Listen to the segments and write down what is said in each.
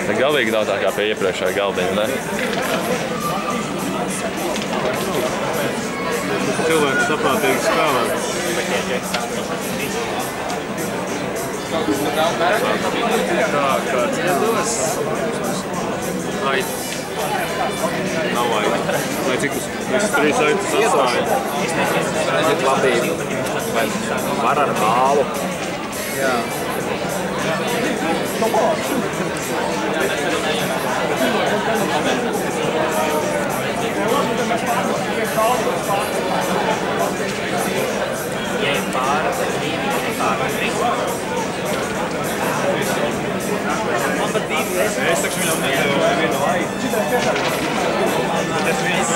Tā galīgi nav tā kā pie iepriekšējā galdiņa, ne? Cilvēks saprātīgi spēlē. Kāds iedos? Aitas. Nav aitas. Vai cik tas 3 aitas sastāja? Redziet labību. Vai var ar bālu. Jā. Es taču viņam nedevu vienu laiku. Tas viens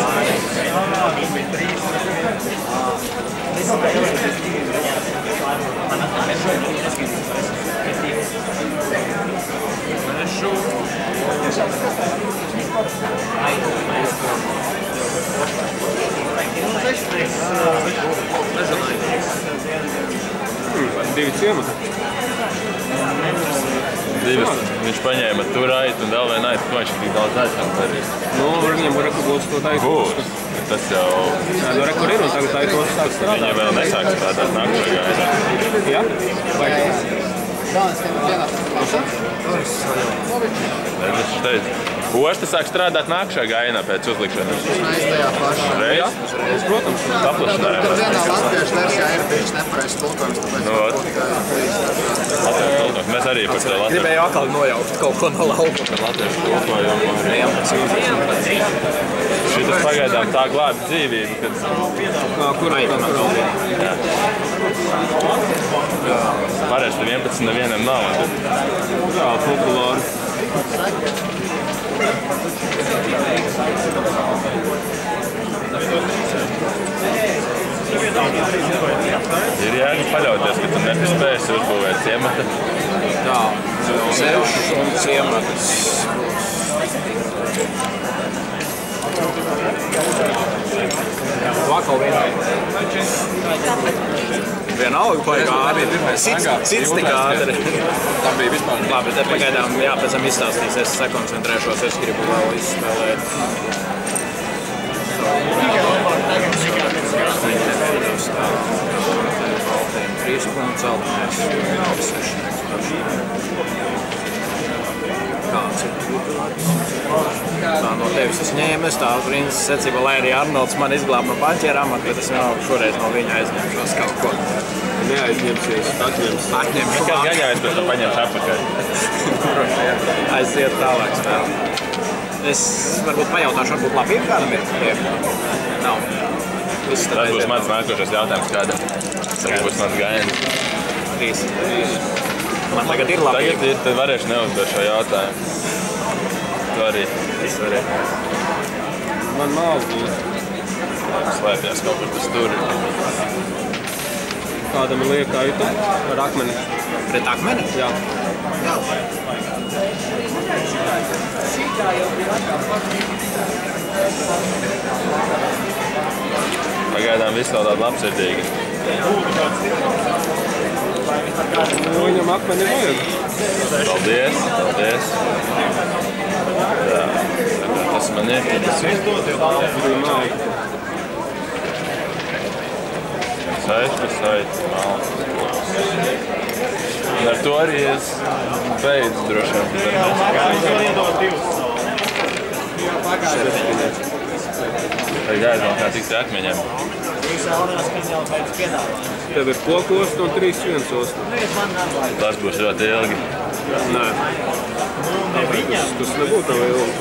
Divi ciemati. Divas. Viņš paņēma tur aitu un vēl vienu aitu, ko viņš tik daudz aizsām darīs. Nu, viņam var būs to aitu. Būs. Tas jau... Jā, nu, kur ir un tagad aitos sāk strādāt. Viņa vēl nesāk strādāt nākamajā gaitā. Jā? Vai? Viņš teica, osta sāk strādāt nākamajā gainā pēc uzlikšanas. Uzreiz tajā pašā. Reiz? Protams. Paplašinājumā. Tur vienā latviešu versijā ir bijis nepareizs tulkojums, tāpēc Mēs arī par to latviešu. Gribēju atkal nojaukt kaut ko no lauka par latviešu tulkojumu. Šitas pagaidām tā glābi dzīvību, kad... Kur aitamā galvī? Parasti 11 nevienam nav. Jā, populāri. Ir jēga paļauties, ka tu nepaspēsi uzbūvēt ciemata. Jā, sev un ciematas. Vakal vienai. Vienalga paigā ātri. Cits tik ātri. Tā bija vispār. Labi, te pagaidām, jā, pēc tam izstāstīs. Es sakoncentrēšos, es gribu vēl izspēlēt. Trīs punkts celtnēs. Kāds ir? Tā no tevis es ņēmu, tā princis secība, lai arī Arnolds man izglāb no banķiera amata, bet es vēl šoreiz no viņa aizņemšos kaut ko. Neaizņemsies, atņemsies. Kāds gaļājas, bet tu paņemš apakaļ. Aiziet tālāk spēlē. Es varbūt pajautāšu, varbūt labību kādam ir? Nav. Tas būs mans nākošais jautājums kādam. Tas būs mans gājiens. 3. Man tagad ir labība. Tagad ir, tad varēšu neuzdot šo jautājumu. Tu arī. Es varēju. Man nav būt. Slēpjās kaut kur tas tur. Kādam ir lieka aitu ar akmeni? Pret akmeni? Jā. Pagaidām viss nav tāda labsirdīga. Viņam akmeni vajag. Paldies, paldies. Jā, tas man ir. Saiti, malts. Un ar to arī es beidzu droši vien. Vai jāizvēl kā tiks akmeņiem? Tev ir koku osta un 3 viens osta. Tas būs ļoti ilgi. Nē. Tas nebūtu tev ilgi.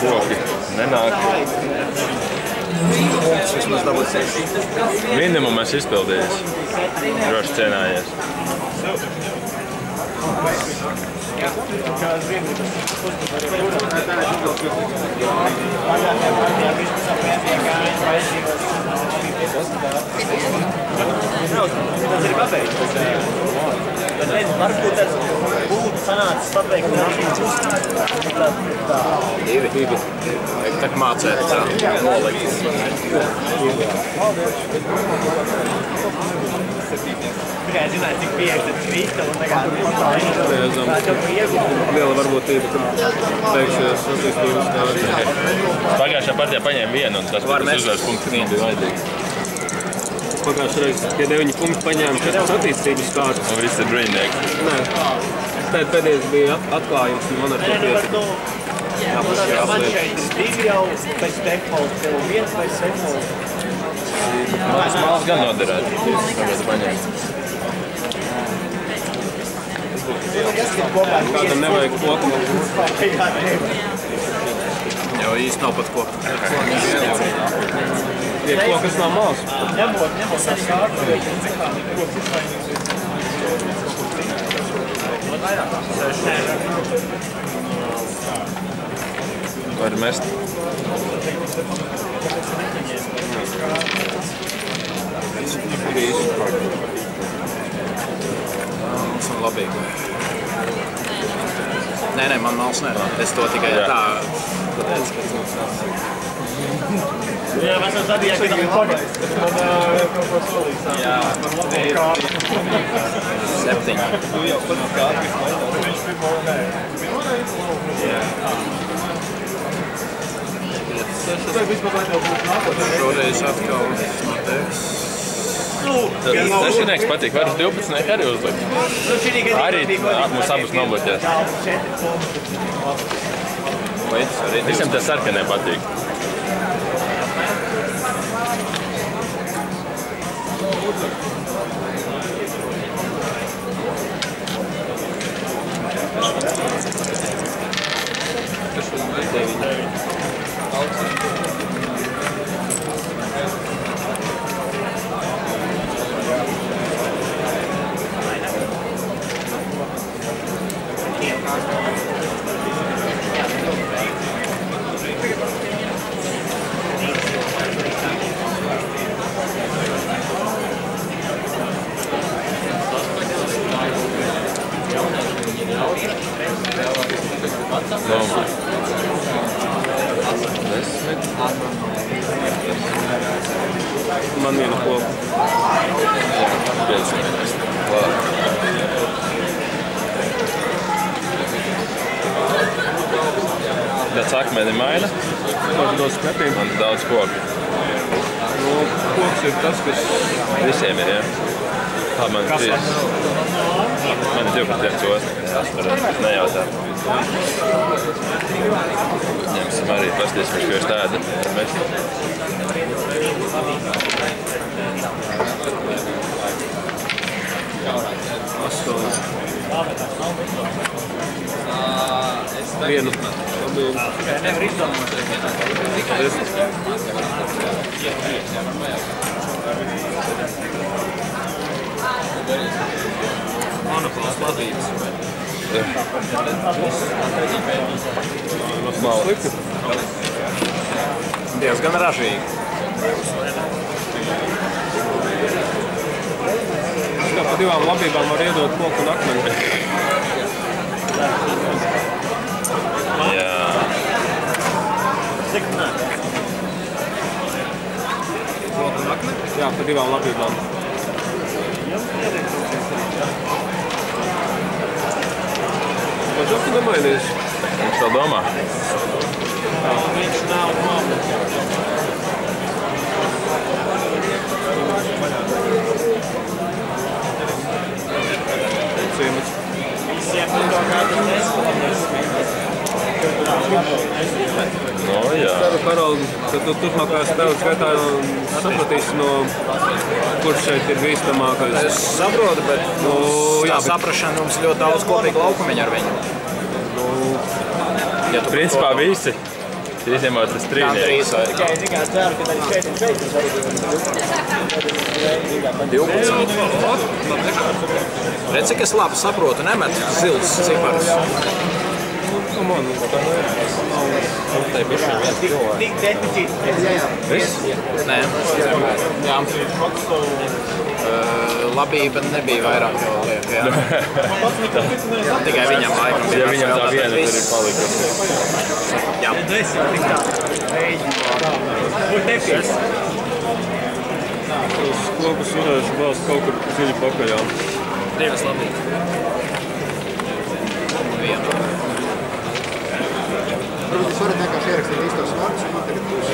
Koki nenāk. Minimum es izpildījis. Droši cienājies. Varbūt es būtu sanācis pabeigt Divi. Vajag tā mācēt tā nolikt. Tikai zināju, cik pieeja krīta un tagad Liela varbūtība, ka beigsies attīstības stāvot. Pagājušā partijā paņēma vienu, un tas uzvaras punkts bija vajadzīgs. Pagājušā reize, ja 9 punkti paņēma 4 attīstības kārtas. Un viss ir brīnnieki. Nē, tad pēdējais bija atklājums un man ar to pieci. man šeit divi jau pēc default, viens vai default. Tas malas gan noderētu. Kādam nevajag koku. Jo īsti nav pat koku. Ja kokas nav malas. Ņemot tās kārtas, cik tā koks Var mest. Mals un labīgi. Nē, man mals nē. Es to tikai tā pateicu, ka Jā, mēs jau tad iekļām pagājis. Jā, 7. Šoreiz atkal no tevis. Sešinieks patīk, var uz 12 arī uzlikt. Arī mums abus nobloķēs. Visiem tas sarkanē patīk. Man viena koka. Tāds akmeni maina. Daudz sklepiem. Man daudz koku. Nu, koks ir tas, kas... Visiem ir, jā. Tā man 3. Man ir 12 cilvēks. Es nejautā. Ņemsim arī pastīsim, ko jūs tāda. Vienu. Nevar izdomāt. Monopols vadības. Slikti. Diezgan ražīgi. Kā pa 2 labībām var iedot koku un akmeni. Jā. Cik nē? Koku un akmeni? Jā, pa 2 labībām. Ko tu domājies? Viņš tā domā? Viņš nav māmu. Ciemats. Visiem to kādas nesalamies. No, jā. Ceru, Karol, ka tu turpmākās spēles gaitā sapratīsi, no kurš šeit ir bīstamākais. Es saprotu, bet jā, saprašana mums ļoti daudz kopīgi laukumiņu ar viņu. Ja tu Principā visi. Izņemot tas trīnieks. Tikai ceru, ka arī šeit ir beidzas. 12. Redz, cik es labi saprotu, nemet zils ciparus. Tik deficīts. Nē. Jā. Labība nebija vairāk jau liek, jā. Tikai viņam laikam bija. Ja viņam tā viena tur ir palikusi. Jā. Uz klopas varēšu valsts kaut kur ziļu pakaļā. 2 labības. Vienu. Varbūt jūs varat vienkārši ierakstīt īstos vārdus, un tagad būs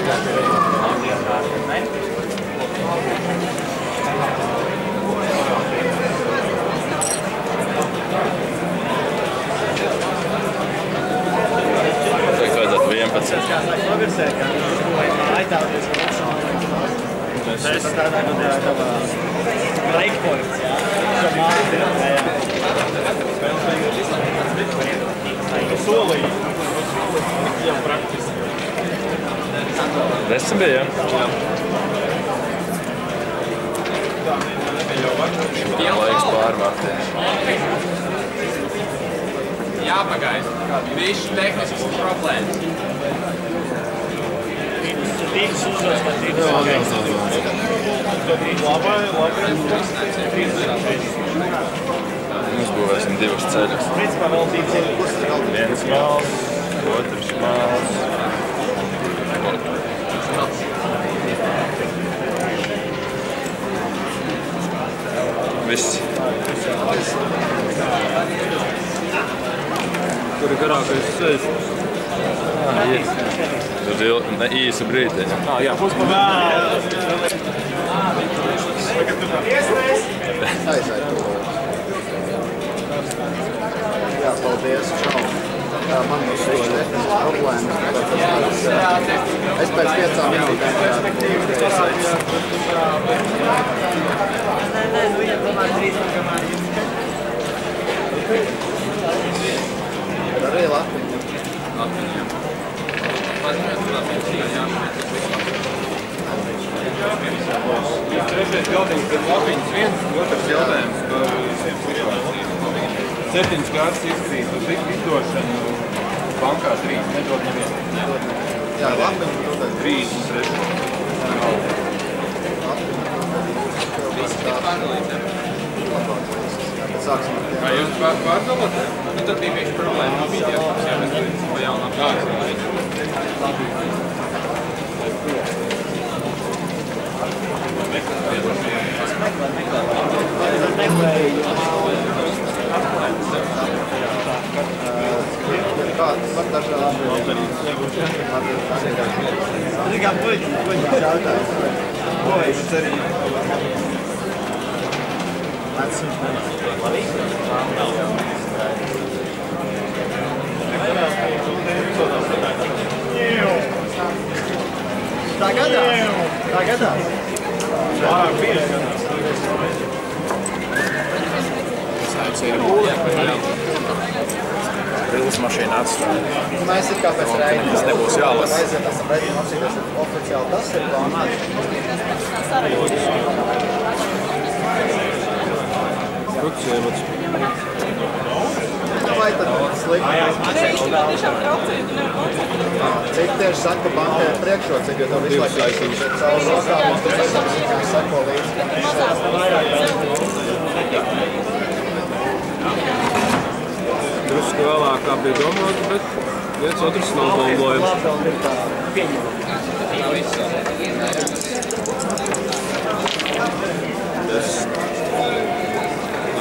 Tagad vajadzētu 10 bija, jā? Laiks pārvārtē. Jāpagaida. Viss tehnisks problēmas. Mēs būvēsim 2 ceļus. Viens mals, otrs mals. Viss. Kur ir garākais ceļš? Uz īsu brīdi. Jā. aizēt. Jā, paldies, čau. Man būs tehniskas problēmas. Es pēc 5 minūtēm varētu iesaist. Arī Latviņa. Trešais galdiņš pēc Latviņas viens, otrs jautājums par 7 kārtas izkrīt uz izdošanu bankā 3 nedod nevienu. Jā, Latviņa, protams. 33. Sāksim ar tiem. Vai jūs pārdalāt? Nu tad bija vienkārši problēma. Bija jāpēc pa jaunām kārtām. Kāds var dažādi Tagadās. Rīles mašīna atstāja. Mēs ir kā pēc rēļiem. Tas nebūs jālasa. Aiziet, esam rēļiem apsīties oficiāli. Tas ir plānāts. Ruks iemats. Vai tad slikti? Cik tieši saka, ka bankai ir priekšrocība, jo tev visu laiku aizsīt caur rokām, un tu sako līdzi. Drusku vēlāk kā bija domāts, bet viens otrs nav domājams. Es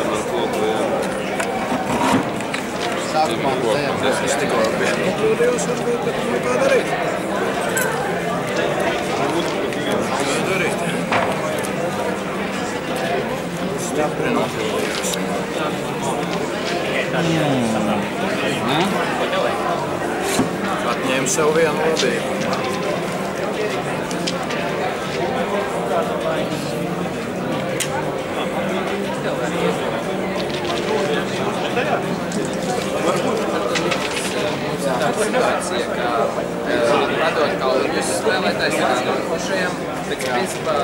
ar koku, jā. Sākumā Es tikko vienu noplūdījos, varbūt, bet nu kā darīt? Stipri noplūdījos. Atņēmu sev vienu labību. Situācija, ka radot kauļus spēlētājs ir no košajiem, bet principā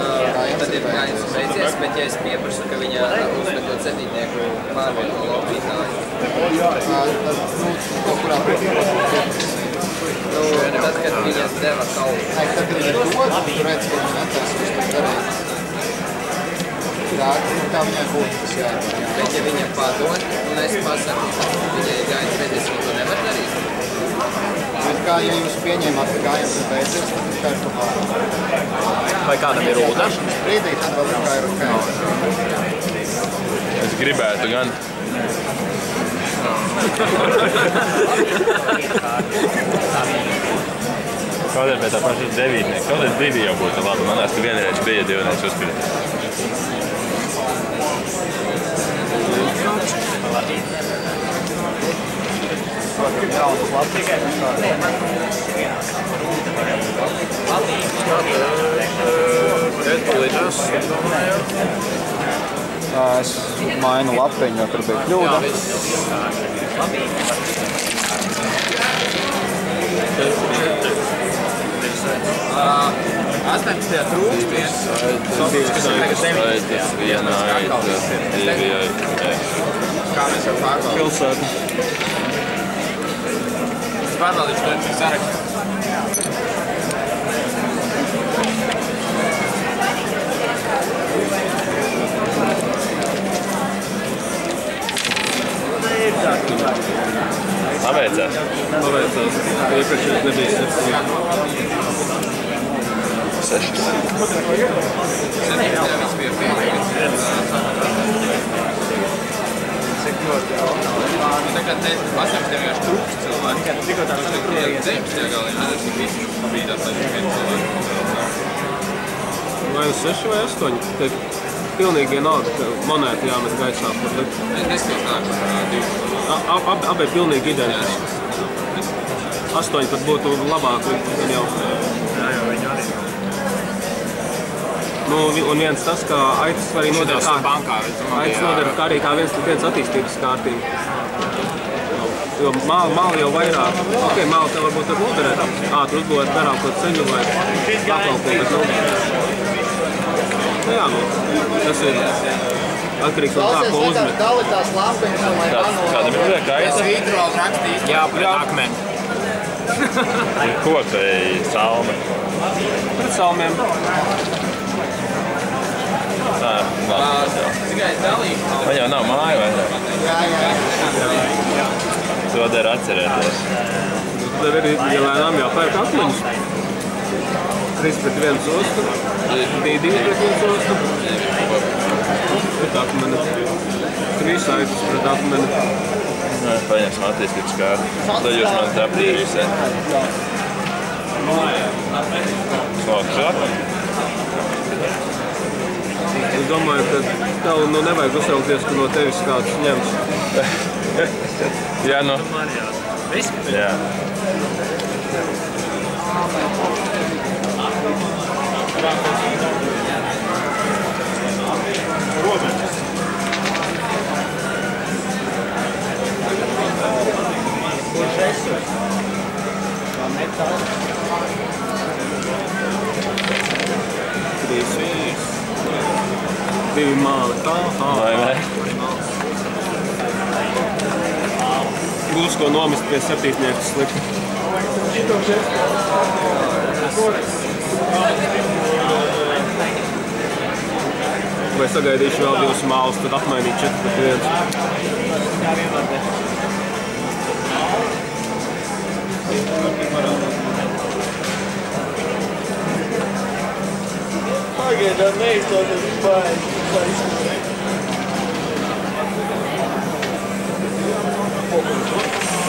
tad ir gājums beidzies, bet ja es pieprasu, ka viņa uzmetot 7. pārvieto laupītāju. Kaut kurā brīdī. Tad, kad viņa deva kauļus. Tad, kad viņa ir dots, tu redz, ka viņa atās uz to darīt. ir ātri, kā viņai būtu tas jādara. Bet ja viņa padod, un es pasaku, viņai gājas beidzies, viņa to nevar darīt? Bet kā, ja jūs pieņēmāt, ka gājums ir beidzies, tad viņš kā ir tomēr. Vai kādam ir ūda? Brīdī tad vēl kā ir ok. Es gribētu gan. Kādēļ pēc tā paša 9. Kādēļ 2 jau būtu labi? Manās, ka vienreiz bija 2 uzpildīt. Es mainu lapiņu, jo tur bija kļūda. Astoņdesmitajā trūkst viens. Vienā aita, 2 Kā mēs varam pārbaudīt? Pilsēta. Es pārbaudīšu to, cik sarakstu. Paveicās. Paveicās. Iepriekšējais nebija 6. 17. viņš bija pieņemts. Tagad 18. vienkārši trūkst cilvēki. Tagad 19. galā nedas, cik visi bija tāds viens cilvēks. vai 6 vai 8. Te pilnīgi vienalga, ka monēta jāmet gaisā. Es neskatās nāk, Abi ir pilnīgi identiski. 8 pat būtu labāk, gan jau. Nu, un viens tas, ka aitas arī nodara arī kā viens attīstības kārtība. Jo māli jau vairāk, māli tev varbūt var noderēt, ātri uzbūvēt garāko ceļu vai pakalpo, bet nu, jā, tas ir atkarīgs no tā, ko uzmet. Dalitās lampiņas, lai Kāda bija kaita? svītro rakstīt. Jā, pret akmeni. Koks vai salme? Pret salmiem. Tā, labi. Tikai dalību. Man jau nav māja, vai ne? Jā. To der atcerēties. Tad arī lēnām jāpērk akmeņus. 3 pret 1 ostu, 2 pret 1 ostu. Pret akmeni. 3 aitas pret akmeni. Paņemsim attīstības kārtu. Tad jūs man te aptīrīsiet. Smalks akmeni. Es domāju, ka tev nu nevajag uztraukties, ka no tevis kāds ņems. Jā, nu. Jā. Divi māli. Vai ne? Būs ko nomest pie septītnieku slikti. Vai sagaidīšu vēl 2 mālus, tad apmainīt 4 pret 1. Pagaidām neizdodas baigi.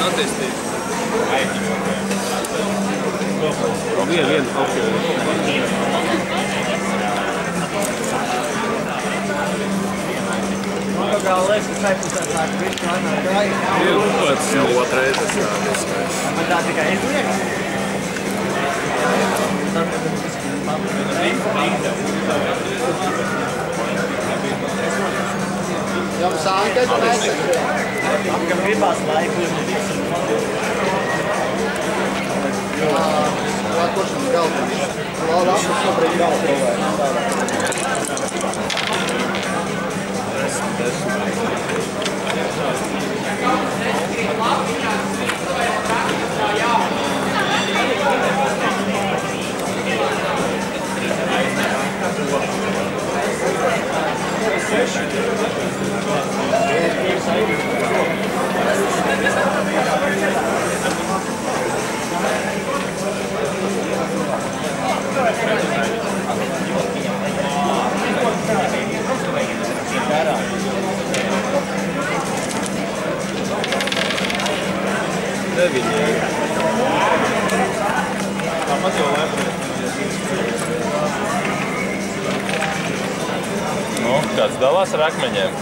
Attīstīt. Vienu, Kā liekas, ka šeit tā visu manā gāja. Pēc otrais, tas jādiskais. Man tā tikai izliek. Jums ānkēt nesaka. Kam gribās laiku. Kurš mums galvenais? Laura apus šobrīd galvenais. Nu, kāds dalās ar akmeņiem?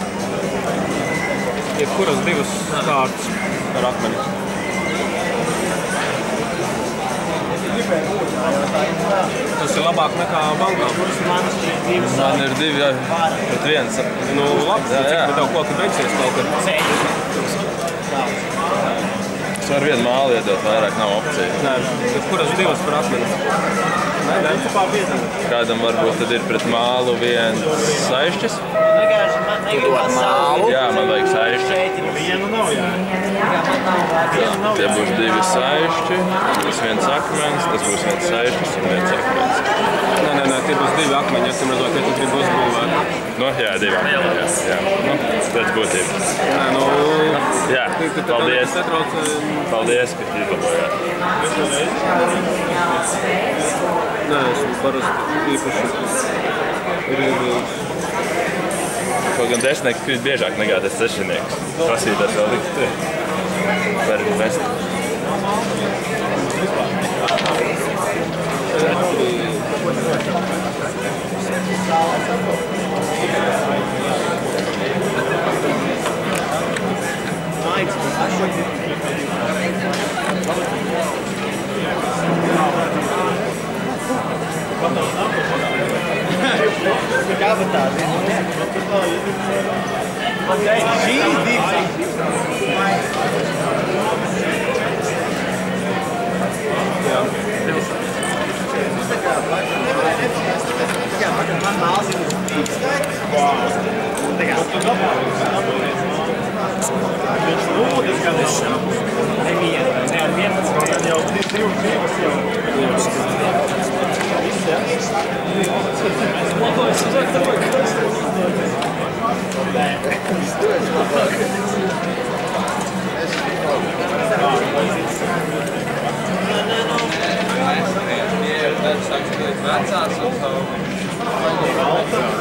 Jebkuras divas kārtas ar akmeni. Tas ir labāk nekā bankā. Man ir 2 pret 1. Nu, labi, cik tev koki beigsies kaut kad? Es varu vienu māli iedot, vairāk nav opcija. Nē, jebkuras divas par akmeni. Nē. Kādam varbūt tad ir pret mālu viens saišķis? Tu dod mālu. Jā, man vajag saišķi. Tie būs 2 saišķi, tas viens akmens, tas būs viens saišķis un viens akmens. Nē, tie būs 2 akmeņi, acīm redzot, ja tu gribi uzbūvēt. Nu, jā, 2 akmeņi, jā. Nu, pēc būtības. Nē, nu... Jā, paldies. Paldies, ka izlabojāt. Nē, esmu parasti īpaši rīvīgs. Kaut gan desmitnieks krīt biežāk nekā tas sešinieks. Prasītās vēl likt tur. Var vest.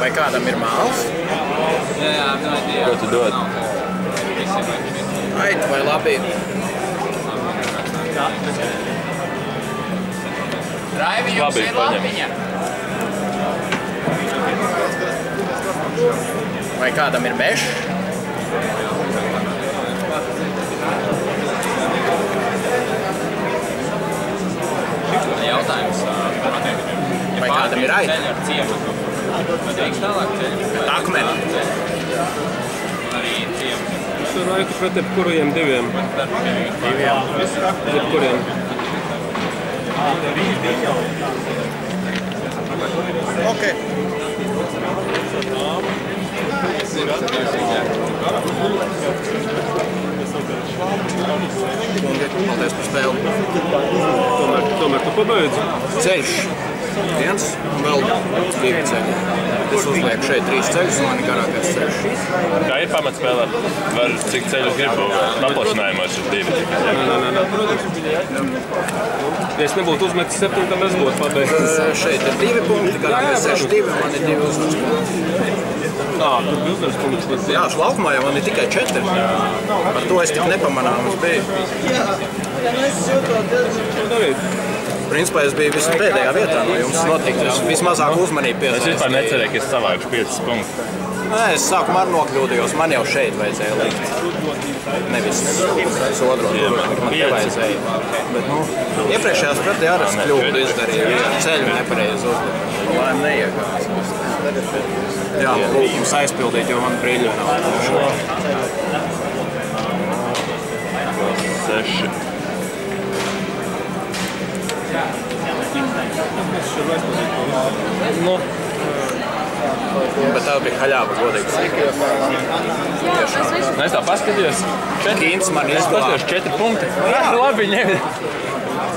Vai kādam ir māls? Jā, Ko tu dod? Aitu vai labi? Raivi, jums ir lapiņa. Vai kādam ir mešs? Jautājums. Vai kādam ir aita? Ceļu ar ciematu. Vai drīkst tālāk ceļu? Akmeni. Arī ciematu. Es varu aitu pret jebkuriem 2. Jebkuriem. Ok. Paldies par spēli. Tomēr tu pabeidzi. Ceļš. 1 un vēl 2 ceļi. Es uzlieku šeit 3 ceļus un man ir garākais ceļš. Kā ir pamatspēlē? Var cik ceļus gribu paplašinājumos uz 2. Nē, protams. Ja es nebūtu uzmetis 7, tad es būtu pabeidzis. Šeit ir 2 punkti, garākais ceļš 2 un man ir 2 uzvaras punkti. Tur bija uzvaras punkts. Jā, laukumā jau man ir tikai 4. Par to es tik nepamanāms biju. Principā es biju pēdējā vietā no jums notikt. Es vismazāk uzmanību piesaistīju. Es vispār necerēju, ka es savākšu 5 punktus. Nē, es sākumā ar nokļūdījos. Man jau šeit vajadzēja likt. Nevis sodrot, man te vajadzēja. Bet, iepriekšējā spēlē arī es kļūdu izdarīju. Ceļu nepareizi uzliku. Lai neiegās. Jā, lūkums aizpildīt, jo man brīļu nav. 6. Nu, Bet tev bija haļāva, godīgi sakot. es tā paskatījos. Kīns man Es paskatījos 4 punkti. Jā, labi, ņem.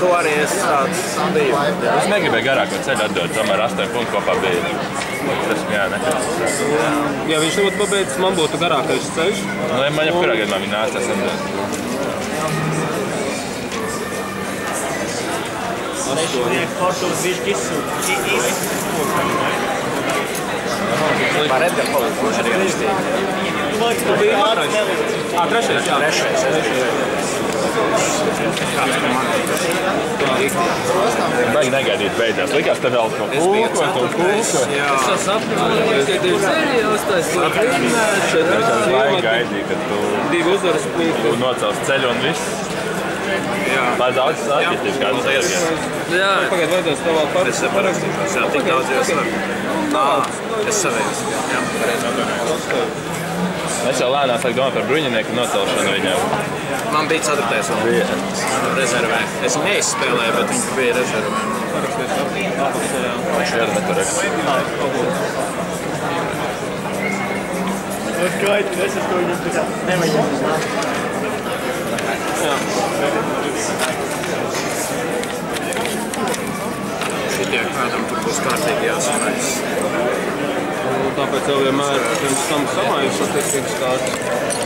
To arī es tāds biju. Es negribēju garāko ceļu atdot, tomēr 8 punkti kopā bija. Tas, jā, ne. Ja viņš nebūtu pabeidzis, man būtu garākais ceļš. Nu, man jau kurā gadījumā viņa nāc tas atdot. Par Edgar Paliku, kurš arī rakstīja. Tu biji otrais. Trešais, jā. Trešais, es biju. Baigi negaidīt beidzās. Likās, te vēl kaut kūkot un kūkot. Es tā saprotu, ka tev ir serijas, tas ir brīnēts. Es laiku gaidīju, kad tu 2 uzvaras plīti. tu nocels ceļu un viss. Tā ir daudz attīstības kādas serijas. Jā. Pagaid, vajadzēs tev vēl Es parakstīšos, jā, tik daudz jūs var. Es savējos. Jā, pareizi. Es jau lēnām sāku domāt par bruņinieku nocelšanu viņam. Man bija 4. vēl rezervē. Es neizspēlēju, bet viņš bija rezervē. Viņš ir nekorekts. Šitie kādam tur būs kārtīgi jāsamais. Tāpēc jau vienmēr pirms tam samājas statistikas kārtas.